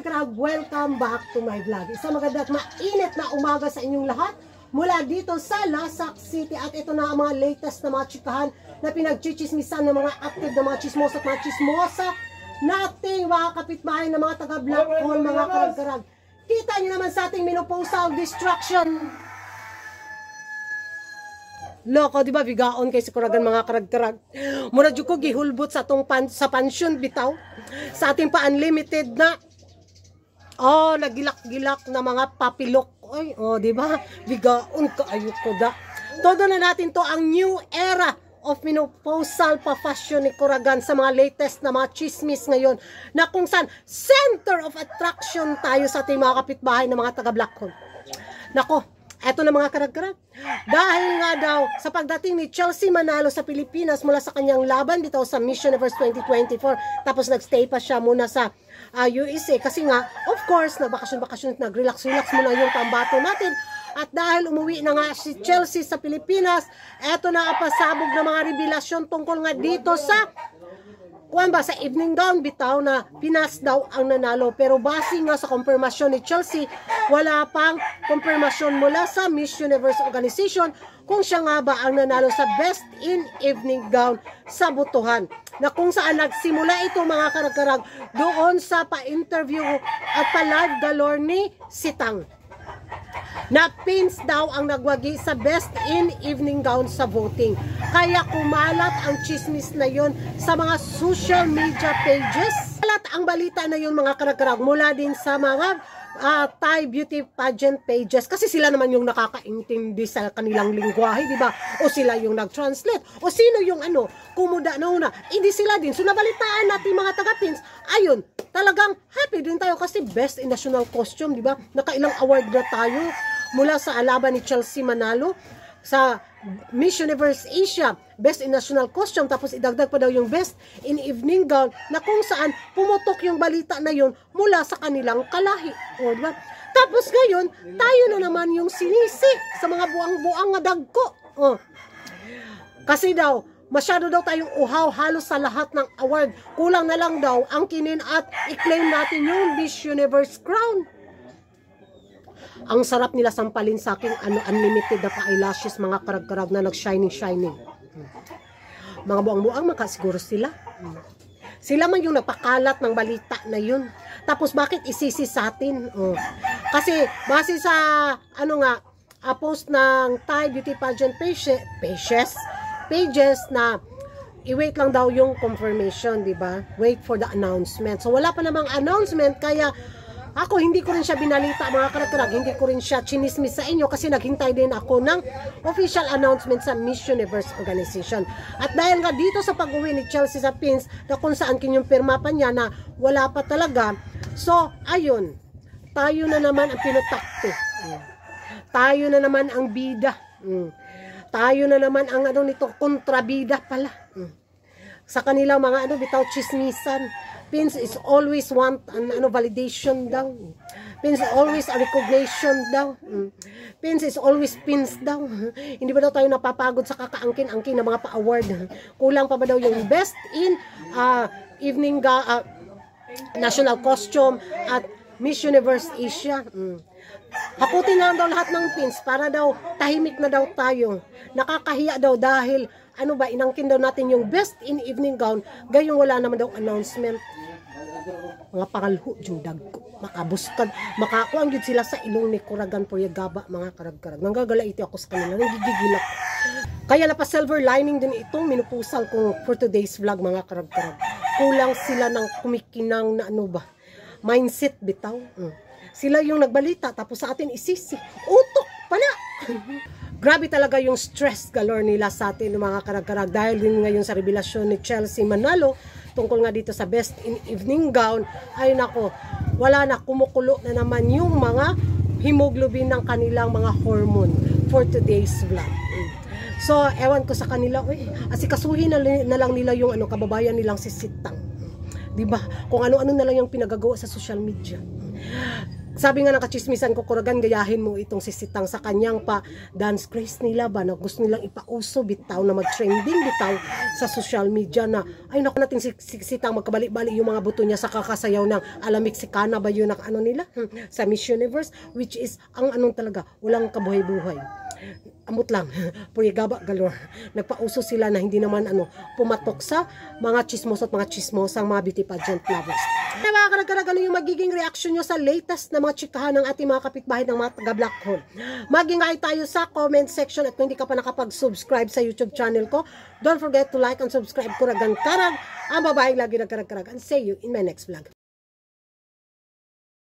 karag-karag, welcome back to my vlog. Isang maganda at mainit na umaga sa inyong lahat mula dito sa Lasak City. At ito na ang mga latest na mga chikahan na pinagchichismisan ng mga active na mga chismosa at mga chismosa nating mga kapitbahay na mga taga-black hole, mga karag-karag. Kita nyo naman sa ating menopausal distraction. Loko, di ba? Bigaon kay sikuragan mga karag-karag. Mura dyo ko gihulbot sa atong sa pansyon bitaw. Sa ating pa-unlimited na nagilak-gilak na mga papilok. Ay, di ba? Bigaon ka ayoko da. Todo na natin to ang new era of menopausal pa-fashion ni Kuragan sa mga latest na mga chismis ngayon na kung saan center of attraction tayo sa ating mga kapitbahay na mga taga-black hole. Nako, eto na mga karag-karag. Dahil nga daw sa pagdating ni Chelsea Manalo sa Pilipinas mula sa kanyang laban dito sa Miss Universe 2024, tapos nagstay pa siya muna sa USA kasi nga, of course, nagbakasyon-bakasyon, nag-relax-relax muna yung pambato natin. At dahil umuwi na nga si Chelsea sa Pilipinas, eto na ang pasabog na mga revelasyon tungkol nga dito sa sa evening gown bitaw na Pinas daw ang nanalo. Pero base nga sa konfirmasyon ni Chelsea, wala pang konfirmasyon mula sa Miss Universe Organization kung siya nga ba ang nanalo sa Best in Evening Gown sa Butuhan. Na kung saan nagsimula ito mga karag-karag doon sa pa-interview at pa-live galore ni Sitang. Na pins daw ang nagwagi sa Best in Evening Gown sa voting. Kaya kumalat ang chismis na yon sa mga social media pages. Kumalat ang balita na yon mga karag-karag mula din sa mga Thai beauty pageant pages kasi sila naman yung nakakaintindi sa kanilang lingwahe, di ba? O sila yung nag-translate. O sino yung kumuda na una. Hindi sila din. So nabalitaan natin mga taga-pins. Ayun, talagang happy din tayo kasi Best in National Costume, di ba? Nakailang award na tayo mula sa alaban ni Chelsea Manalo sa Miss Universe Asia, Best in National Costume, tapos idagdag pa daw yung Best in Evening Gown na kung saan pumutok yung balita na yun mula sa kanilang kalahi. O, diba? Tapos ngayon, tayo na naman yung sinisi sa mga buang-buang nga dagko. O. Kasi daw, masyado daw tayong uhaw halos sa lahat ng award. Kulang na lang daw ang kinin at i-claim natin yung Miss Universe crown. Ang sarap nila sampalin sa aking unlimited na pa-eyelashes, mga karag-karag na nag-shining. Mga buang-buang makasiguro sila. Sila man yung napakalat ng balita na yun. Tapos bakit isisi sa atin? Kasi base sa post ng Thai beauty pageant pages na i-wait lang daw yung confirmation, di ba? Wait for the announcement. So wala pa namang announcement, kaya ako, hindi ko rin siya binalita mga karag-karag, hindi ko rin siya chinismis sa inyo kasi naghintay din ako ng official announcement sa Miss Universe Organization. At dahil nga dito sa pag-uwi ni Chelsea sa pins na kung saan kinyumpirma pa niya na wala pa talaga, so ayun, tayo na naman ang pinutakte. Tayo na naman ang bida. Tayo na naman ang kontrabida pala. Sa kanilang mga bitaw chismisan. Pins is always want validation daw. Pins is always a recognition daw. Pins is always pins daw. Hindi ba daw tayo napapagod sa kakaangkin-angkin ng mga pa-award? Kulang pa ba daw yung Best in Evening National Costume at Miss Universe Asia? Hakutin na lang daw lahat ng pins para daw tahimik na daw tayo. Nakakahiya daw dahil inangkin daw natin yung Best in Evening Gown, gayong wala naman daw announcement. Mga pangalho yung dagko, makabuskad, makakuang yun sila sa ilong ni Kuragan Poryagaba, mga karag-karag. Nanggagalaiti ako sa kanila, nanggigigilak. Kaya na pa silver lining din itong minupusal ko for today's vlog, mga karag-karag. Kulang sila ng kumikinang na mindset bitaw. Sila yung nagbalita, tapos sa atin isisi. Utok pala! Grabe talaga yung stress galore nila sa atin, mga karag-karag. Dahil din ngayon sa revelasyon ni Chelsea Manalo, tungkol nga dito sa Best in Evening Gown, ay nako, wala na, kumukulo na naman yung mga hemoglobin ng kanilang mga hormone for today's vlog. So, ewan ko sa kanila, asikasuhin na lang nila yung kababayan nilang si Sitang. Diba? Kung ano-ano na lang yung pinagagawa sa social media. Sabi nga ng kachismisan ko, Kuragan, gayahin mo itong si Sitang sa kanyang pa dance craze nila ba na gusto nilang ipauso bitaw na mag-trending bitaw sa social media na ay naku natin si Sitang magkabali-bali yung mga buto niya sa kakasayaw ng ala Mexicana ba yun ang ano nila sa Miss Universe, which is ang anong talaga walang kabuhay-buhay. Amot lang, purigaba galore. Nagpauso sila na hindi naman pumatok sa mga chismos at mga chismosang mga beauty pageant lovers. Kaya mga karag-karag, ano yung magiging reaction nyo sa latest na mga chikahan ng ating mga kapitbahay ng mga taga-Black Hole? Mag-ingay tayo sa comment section at kung hindi ka pa nakapag-subscribe sa YouTube channel ko, don't forget to like and subscribe. Kuragan Karag, ang babaeng lagi nagkarag-karag. And see you in my next vlog.